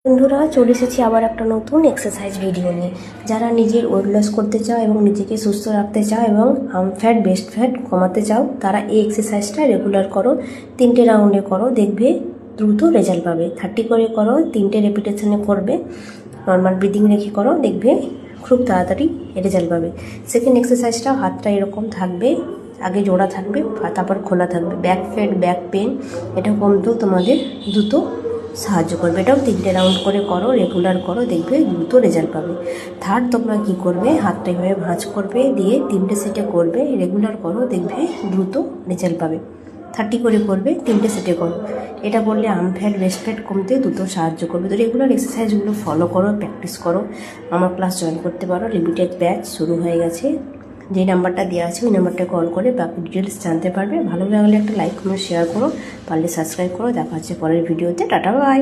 বন্ধুরা, চলে এসেছি আবার একটা নতুন এক্সারসাইজ ভিডিও নিয়ে। যারা নিজের ওয়েট লস করতে চাও এবং নিজেকে সুস্থ রাখতে চাও এবং হার্ম ফ্যাট বেস্ট ফ্যাট কমাতে চাও, তারা এই এক্সারসাইজটা রেগুলার করো। 3টে রাউন্ডে করো, দেখবে দ্রুত রেজাল্ট পাবে। 30 করে করো, 3টে রেপিটেশনে করবে। নর্মাল ব্রিদিং রেখে করো, দেখবে খুব তাড়াতাড়ি রেজাল্ট পাবে। সেকেন্ড এক্সারসাইজটা, হাতটা এরকম থাকবে, আগে জোড়া থাকবে, তারপর খোলা থাকবে। ব্যাক ফ্যাট, ব্যাক পেন এটা কমতেও তোমাদের দ্রুত সাহায্য করবে। এটাও 3টে রাউন্ড করে করো, রেগুলার করো, দেখবে দ্রুত রেজাল্ট পাবে। থার্ড, তোমরা কী করবে, হাতটা এভাবে ভাঁজ করবে, দিয়ে 3টে সেটে করবে, রেগুলার করো, দেখবে দ্রুত রেজাল্ট পাবে। 30 করে করবে, 3টে সেটে করো। এটা করলে হার্ম ফ্যাট বেস্ট ফ্যাট কমতে দ্রুত সাহায্য করবে। তো রেগুলার এক্সারসাইজগুলো ফলো করো, প্র্যাকটিস করো। আমার ক্লাস জয়েন করতে পারো। লিমিটেড ব্যাচ শুরু হয়ে গেছে। যে নাম্বারটা দেওয়া আছে ওই নাম্বারটা কল করে বাকি ডিটেলস জানতে পারবে। ভালো লাগলে একটা লাইক, কমেন্ট, শেয়ার করো, পারলে সাবস্ক্রাইব করো। দেখা হচ্ছে পরের ভিডিওতে। Tata, by.